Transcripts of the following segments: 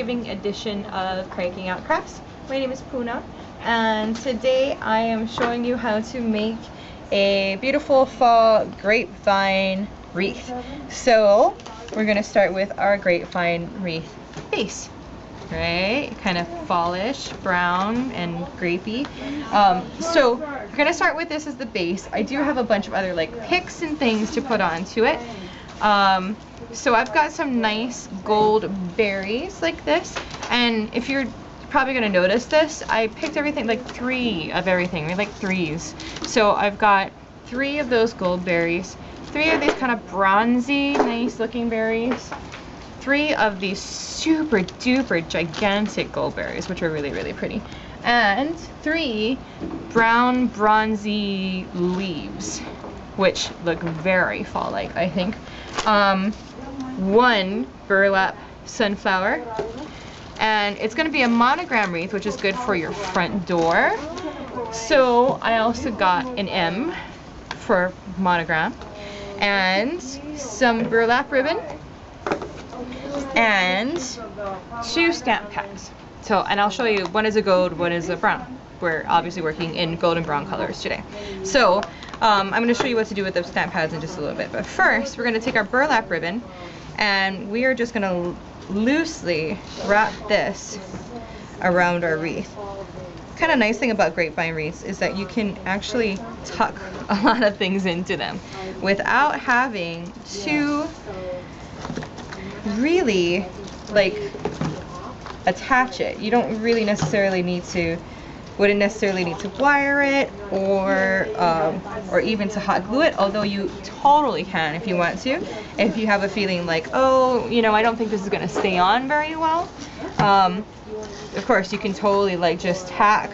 Thanksgiving edition of Cranking Out Crafts. My name is Puna, and today I am showing you how to make a beautiful fall grapevine wreath. So we're going to start with our grapevine wreath base. Right, kind of fallish, brown and grapey. So we're gonna start with this as the base. I do have a bunch of other like picks and things to put onto it. So I've got some nice gold berries like this, and if you're probably gonna notice this, I picked everything, like 3 of everything, like 3s. So I've got 3 of those gold berries, 3 of these kind of bronzy, nice looking berries, 3 of these super duper gigantic gold berries, which are really, really pretty, and 3 brown bronzy leaves, which look very fall-like, I think. 1 burlap sunflower, and it's going to be a monogram wreath, which is good for your front door. So I also got an M for monogram, and some burlap ribbon, and 2 stamp pads. So, and I'll show you, one is a gold, one is a brown. We're obviously working in gold and brown colors today. So I'm going to show you what to do with those stamp pads in just a little bit. But first, we're going to take our burlap ribbon, and we are just going to loosely wrap this around our wreath. Kind of nice thing about grapevine wreaths is that you can actually tuck a lot of things into them without having to really like attach it. You don't really necessarily need to, wouldn't necessarily need to wire it or even to hot glue it, although you totally can if you want to, if you have a feeling like, oh, you know, I don't think this is going to stay on very well. Of course, you can totally like just tack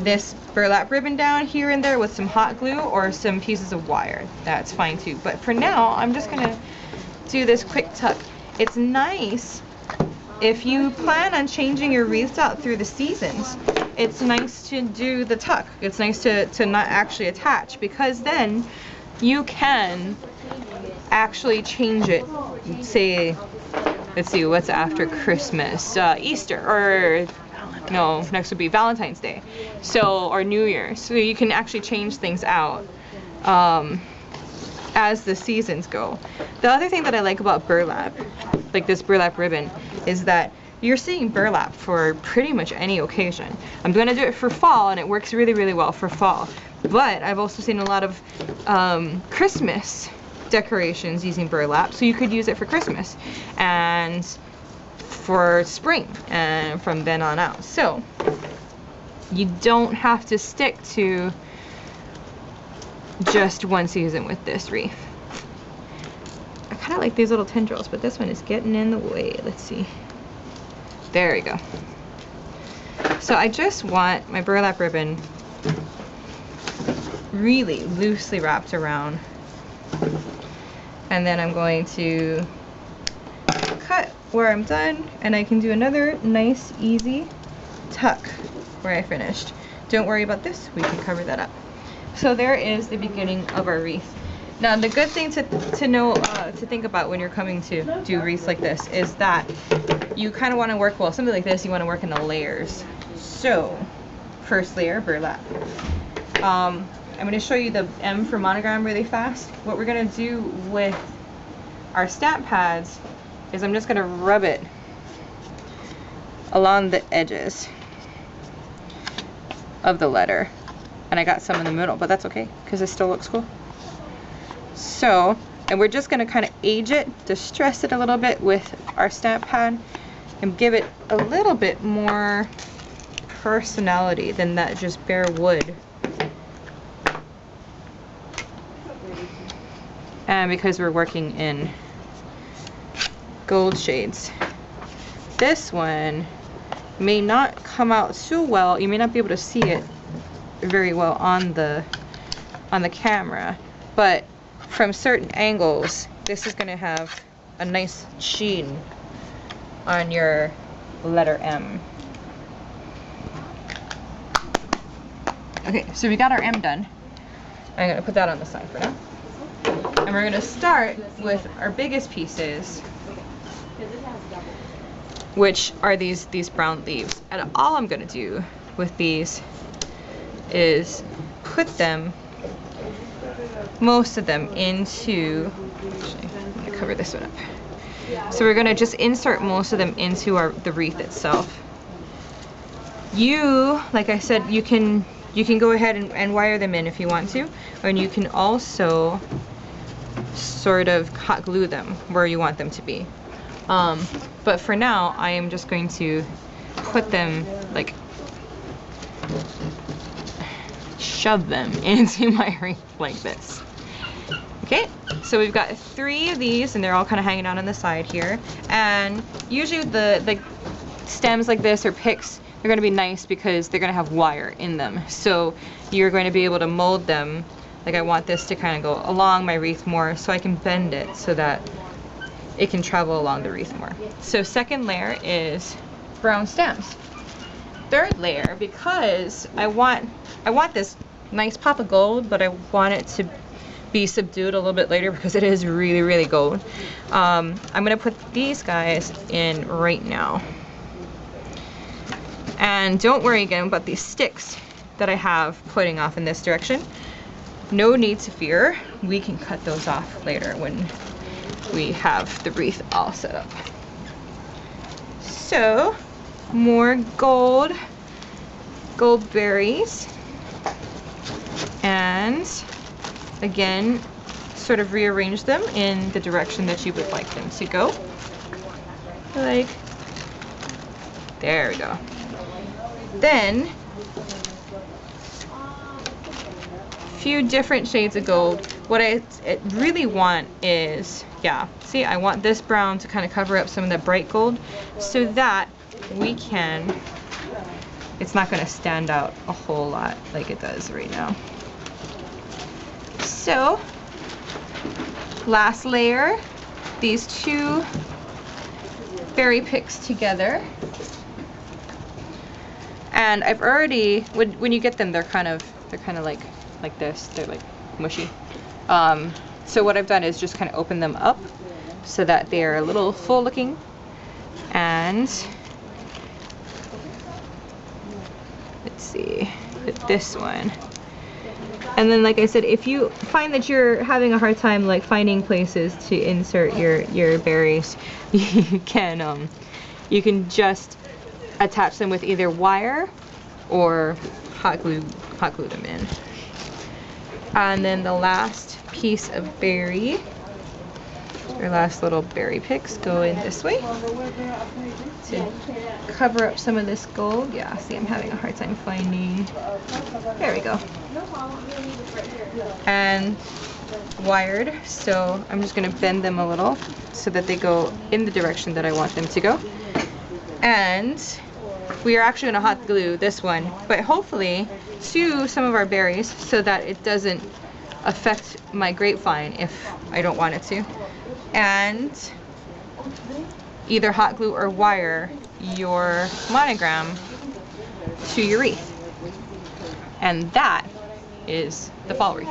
this burlap ribbon down here and there with some hot glue or some pieces of wire. That's fine too. But for now, I'm just going to do this quick tuck. It's nice if you plan on changing your wreaths out through the seasons. It's nice to do the tuck. It's nice to not actually attach, because then you can actually change it. Say, let's see, what's after Christmas? Easter, or no, next would be Valentine's Day. So, or New Year. So you can actually change things out as the seasons go. The other thing that I like about burlap, like this burlap ribbon, is that you're seeing burlap for pretty much any occasion. I'm going to do it for fall, and it works really, really well for fall. But I've also seen a lot of Christmas decorations using burlap, so you could use it for Christmas and for spring and from then on out. So you don't have to stick to just one season with this wreath. I kind of like these little tendrils, but this one is getting in the way. Let's see. There we go. So I just want my burlap ribbon really loosely wrapped around, and then I'm going to cut where I'm done, and I can do another nice easy tuck where I finished. Don't worry about this, we can cover that up. So there is the beginning of our wreath. Now the good thing to know, to think about when you're coming to do wreaths like this is that you kind of want to work, well, something like this, you want to work in the layers. So first layer, burlap. I'm going to show you the M for monogram really fast. What we're going to do with our stamp pads is I'm just going to rub it along the edges of the letter. And I got some in the middle, but that's okay because it still looks cool. So, and we're just going to kind of age it, distress it a little bit with our stamp pad, and give it a little bit more personality than that just bare wood. And because we're working in gold shades, this one may not come out so well. You may not be able to see it very well on the camera, but from certain angles this is going to have a nice sheen on your letter M. Okay, so we got our M done. I'm going to put that on the side for now. And we're going to start with our biggest pieces which are these brown leaves. And all I'm gonna do with these is put them, most of them, into, actually, I'm gonna cover this one up. So we're gonna just insert most of them into the wreath itself. You, like I said, you can go ahead and wire them in if you want to, and you can also sort of hot glue them where you want them to be. But for now, I am just going to put them, like, shove them into my wreath like this. Okay, so we've got 3 of these, and they're all kind of hanging out on the side here. And usually the stems like this, or picks, they're going to be nice because they're going to have wire in them. So you're going to be able to mold them. Like, I want this to kind of go along my wreath more, so I can bend it so that it can travel along the wreath more. So second layer is brown stems. Third layer, because I want this nice pop of gold, but I want it to be subdued a little bit later because it is really, really gold. I'm gonna put these guys in right now. And don't worry again about these sticks that I have pointing off in this direction. No need to fear. We can cut those off later when we have the wreath all set up. So, more gold berries. And again, sort of rearrange them in the direction that you would like them to go. Like, there we go. Then, a few different shades of gold. What I really want is, yeah, see, I want this brown to kind of cover up some of the bright gold so that we can, it's not going to stand out a whole lot like it does right now. So, last layer, these 2 berry picks together. And I've already, when you get them, they're kind of like this. They're like mushy. So what I've done is just kind of open them up so that they're a little full looking. And let's see, with this one. And then, like I said, if you find that you're having a hard time like finding places to insert your berries, you can just attach them with either wire or hot glue them in. And then the last piece of berry, your last little berry picks, go in this way to cover up some of this gold. Yeah, see, I'm having a hard time finding. There we go. And wired, so I'm just going to bend them a little so that they go in the direction that I want them to go. And we are actually going to hot glue this one, but hopefully to some of our berries so that it doesn't affect my grapevine if I don't want it to. And either hot glue or wire your monogram to your wreath. And that is the fall wreath.